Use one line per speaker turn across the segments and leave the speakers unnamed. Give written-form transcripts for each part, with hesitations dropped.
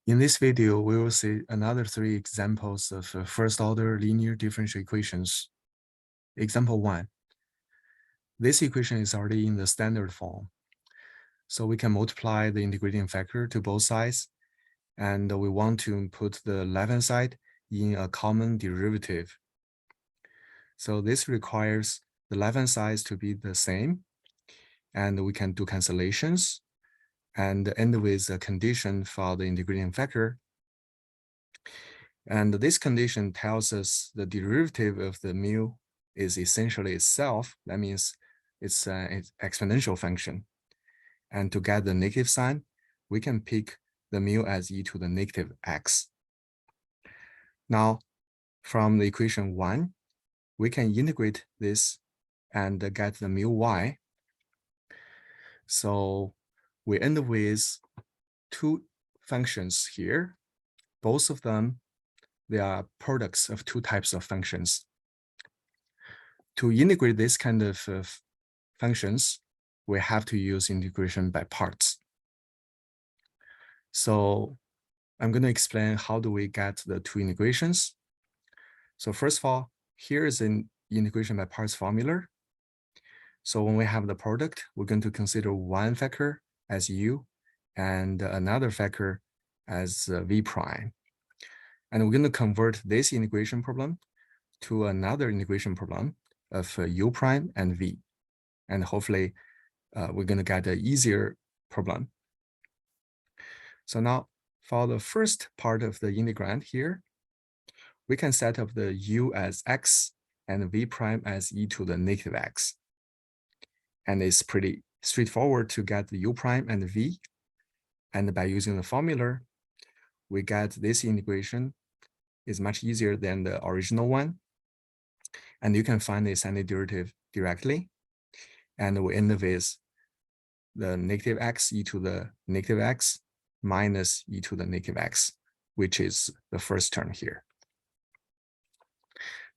In this video, we will see another 3 examples of first-order linear differential equations. Example 1. This equation is already in the standard form. So we can multiply the integrating factor to both sides, and we want to put the left-hand side in a common derivative. So this requires the left-hand sides to be the same, and we can do cancellations and end with a condition for the integrating factor. And this condition tells us the derivative of the mu is essentially itself. That means it's an exponential function. And to get the negative sign, we can pick the mu as e to the negative x. Now, from the equation 1, we can integrate this and get the mu y. So we end with 2 functions here. Both of them, they are products of 2 types of functions. To integrate this kind of functions, we have to use integration by parts. So I'm going to explain how do we get the 2 integrations. So first of all, here is an integration by parts formula. So when we have the product, we're going to consider one factor as u and another factor as v prime. And we're going to convert this integration problem to another integration problem of u prime and v. And hopefully, we're going to get an easier problem. So now, for the first part of the integrand here, we can set up the u as x and v prime as e to the negative x. And it's pretty straightforward to get the u prime and v. And by using the formula, we get this integration is much easier than the original one. And you can find the standard derivative directly. And we end with the negative x e to the negative x minus e to the negative x, which is the first term here.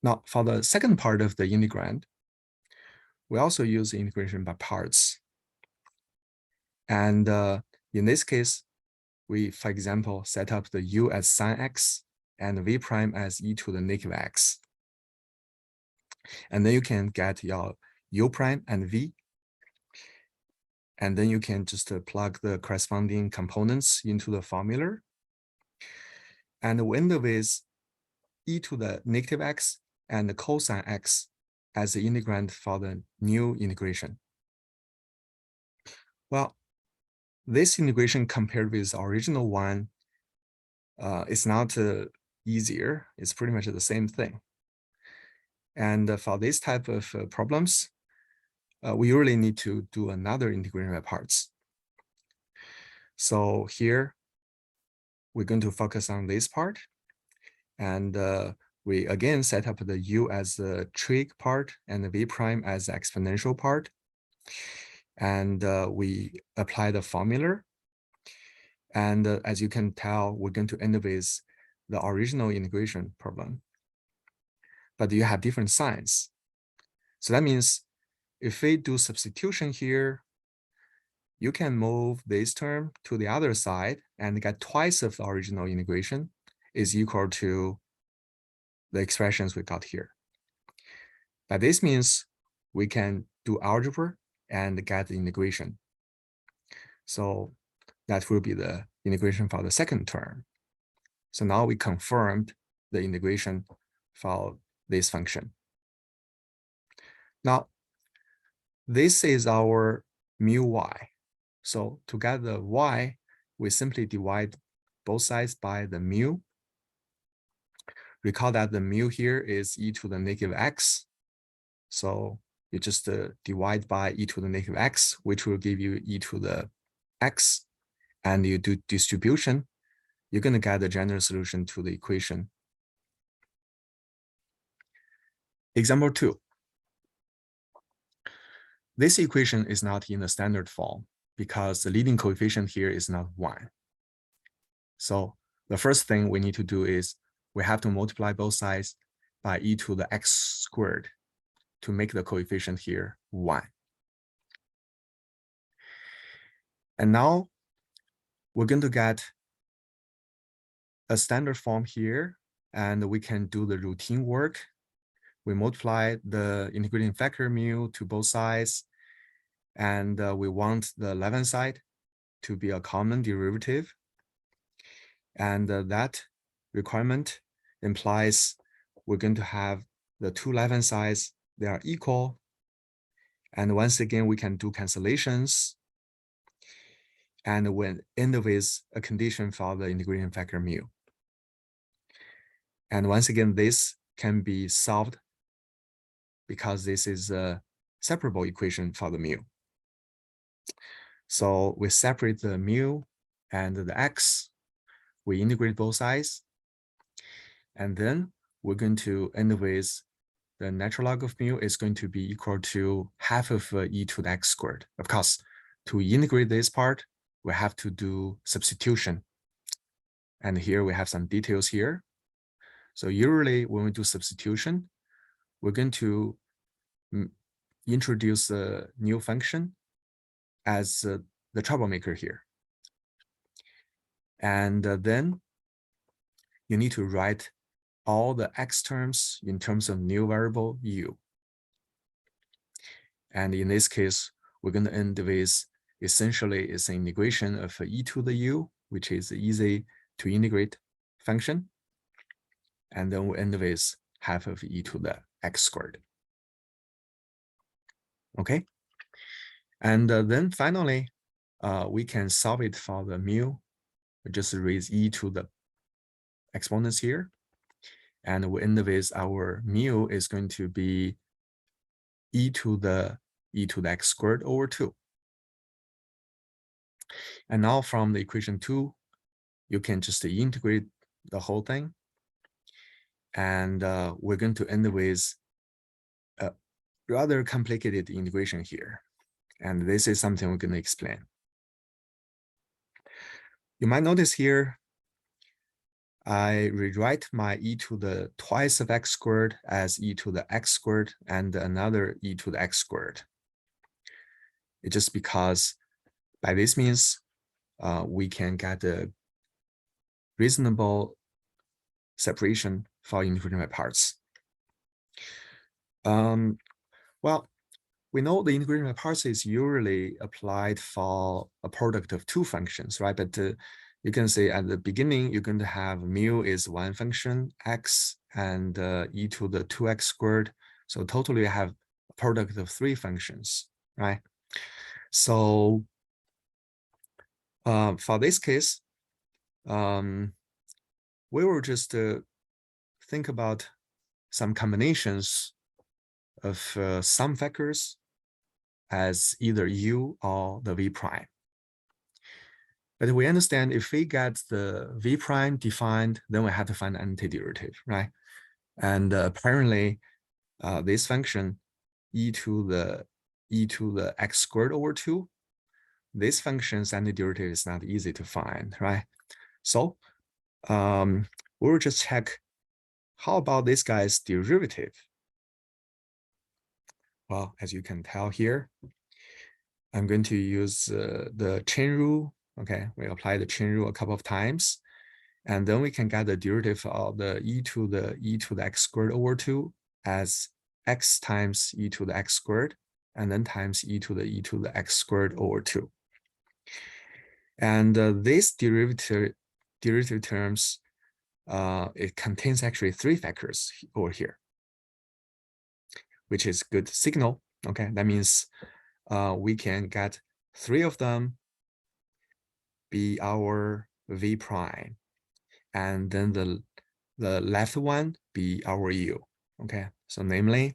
Now, for the second part of the integrand, we also use the integration by parts. And in this case, we, for example, set up the u as sine x and v prime as e to the negative x. And then you can get your u prime and v. And then you can just plug the corresponding components into the formula. And we end with e to the negative x and the cosine x as the integrand for the new integration. Well, this integration compared with the original one, it's not easier. It's pretty much the same thing. And for this type of problems, we really need to do another integration by parts. So here, we're going to focus on this part. And we again set up the u as the trig part and the v prime as the exponential part. And we apply the formula. And as you can tell, we're going to end with the original integration problem. But you have different signs. So that means if we do substitution here, you can move this term to the other side and get twice of the original integration is equal to the expressions we got here. But this means we can do algebra and get the integration. So that will be the integration for the second term. So now we confirmed the integration for this function. Now, this is our mu y. So to get the y, we simply divide both sides by the mu. Recall that the mu here is e to the negative x. So you just divide by e to the negative x, which will give you e to the x. And you do distribution, you're going to get the general solution to the equation. Example 2. This equation is not in the standard form because the leading coefficient here is not 1. So the first thing we need to do is we have to multiply both sides by e to the x squared to make the coefficient here 1. And now we're going to get a standard form here, and we can do the routine work. We multiply the integrating factor mu to both sides, and we want the left-hand side to be a common derivative. And that requirement implies we're going to have the two left-hand sides, they are equal. And once again, we can do cancellations. And we end with a condition for the integrating factor mu. And once again, this can be solved because this is a separable equation for the mu. So we separate the mu and the x. We integrate both sides. And then we're going to end with the natural log of mu is going to be equal to half of e to the x squared. Of course, to integrate this part, we have to do substitution. And here we have some details here. So usually when we do substitution, we're going to introduce a new function as the troublemaker here. And then you need to write all the x terms in terms of new variable u. And in this case, we're going to end with essentially it's an integration of e to the u, which is easy to integrate function. And then we end with half of e to the x squared. Okay. And then finally, we can solve it for the mu. We just raise e to the exponents here. And we end with our mu is going to be e to the x squared over 2. And now from the equation 2, you can just integrate the whole thing. And we're going to end with a rather complicated integration here. And this is something we're going to explain. You might notice here, I rewrite my e to the twice of x squared as e to the x squared and another e to the x squared. It's just because by this means we can get a reasonable separation for integrating by parts. Well, we know the integrating by parts is usually applied for a product of two functions, right? But you can say at the beginning, you're going to have mu is one function, x, and e to the 2x squared. So totally you have a product of three functions, right? So for this case, we will just think about some combinations of some factors as either u or the v prime. But we understand if we get the v prime defined, then we have to find the antiderivative, right? And apparently, this function e to the x squared over 2, this function's antiderivative is not easy to find, right? So we'll just check how about this guy's derivative. Well, as you can tell here, I'm going to use the chain rule. Okay, we apply the chain rule a couple of times, and then we can get the derivative of the e to the x squared over 2 as x times e to the x squared, and then times e to the x squared over 2. And this derivative terms, it contains actually three factors over here, which is good signal. Okay, that means we can get three of them be our v prime, and then the left one be our u. Okay, so namely,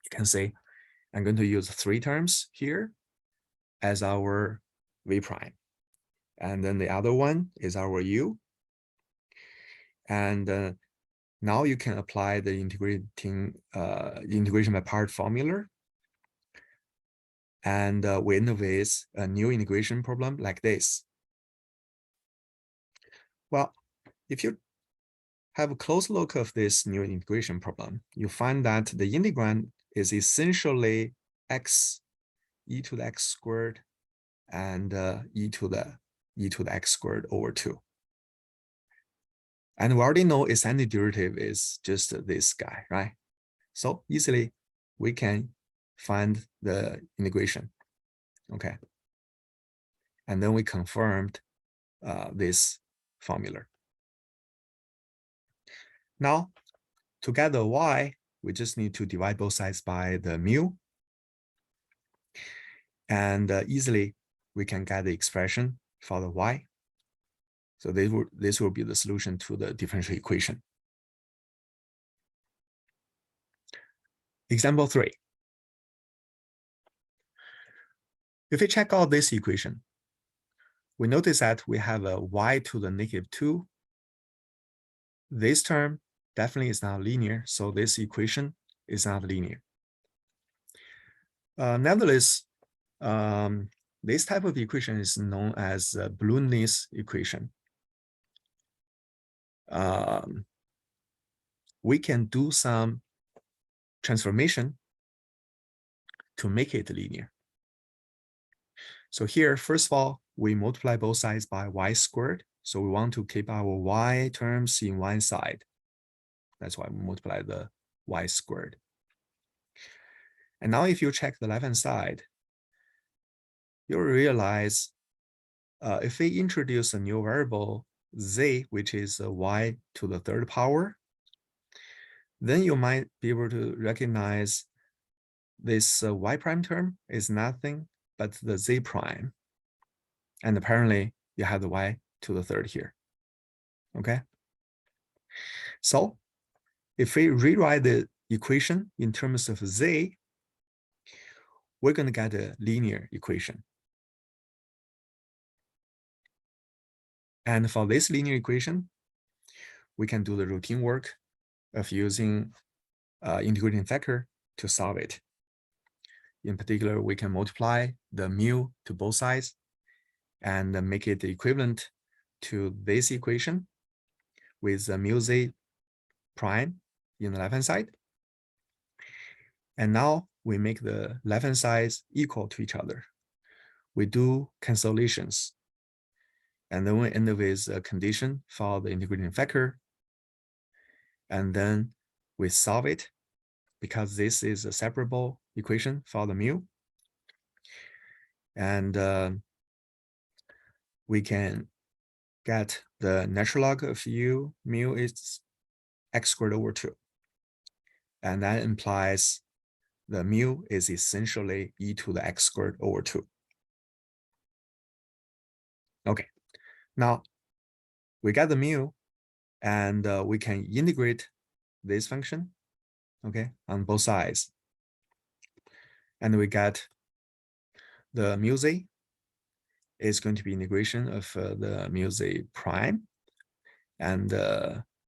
you can say I'm going to use three terms here as our v prime, and then the other one is our u. And now you can apply the integration by part formula. And we end with a new integration problem like this. Well, if you have a close look of this new integration problem, you find that the integrand is essentially x e to the x squared and e to the x squared over 2. And we already know its antiderivative is just this guy, right? So easily we can find the integration, okay? And then we confirmed this formula. Now, to get the y, we just need to divide both sides by the mu. And easily we can get the expression for the y. So this will be the solution to the differential equation. Example 3. If we check out this equation, we notice that we have a y to the -2. This term definitely is not linear, so this equation is not linear. Nevertheless, this type of equation is known as a Balonis equation. We can do some transformation to make it linear. So here, first of all, we multiply both sides by y squared. So we want to keep our y terms in one side. That's why we multiply the y squared. And now if you check the left-hand side, you'll realize if we introduce a new variable z, which is y to the third power, then you might be able to recognize this y prime term is nothing but the z prime. And apparently you have the y to the third here, okay? So if we rewrite the equation in terms of z, we're going to get a linear equation. And for this linear equation, we can do the routine work of using integrating factor to solve it. In particular, we can multiply the mu to both sides and make it equivalent to this equation with the mu z prime in the left-hand side. And now we make the left-hand sides equal to each other. We do cancellations. And then we end with a condition for the integrating factor. And then we solve it because this is a separable equation for the mu. And we can get the natural log of mu is x squared over 2. And that implies the mu is essentially e to the x squared over 2. Okay, now we got the mu, and we can integrate this function, okay, on both sides. And we got the mu z is going to be integration of the mu z prime. And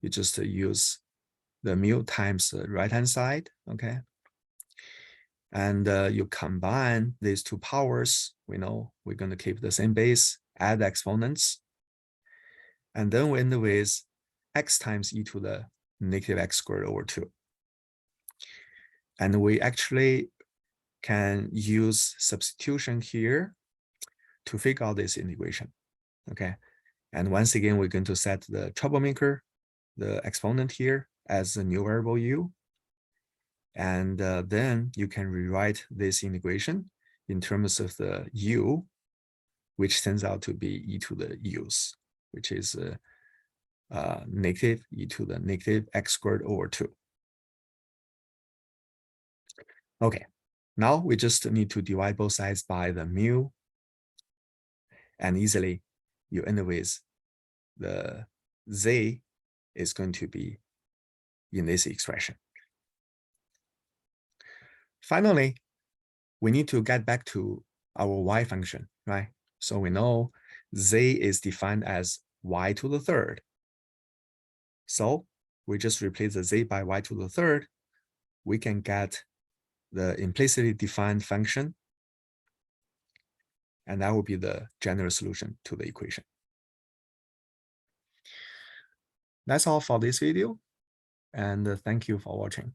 you just use the mu times the right-hand side, okay? And you combine these two powers. We know we're going to keep the same base, add the exponents. And then we end with x times e to the negative x squared over 2. And we actually can use substitution here to figure out this integration, okay? And once again, we're going to set the troublemaker, the exponent here, as a new variable u. And then you can rewrite this integration in terms of the u, which turns out to be e to the u's, which is negative e to the negative x squared over 2. Okay, now we just need to divide both sides by the mu. And easily you end with the z is going to be in this expression. Finally, we need to get back to our y function, right? So we know z is defined as y to the third. So we just replace the z by y to the third. We can get the implicitly defined function. And that will be the general solution to the equation. That's all for this video. And thank you for watching.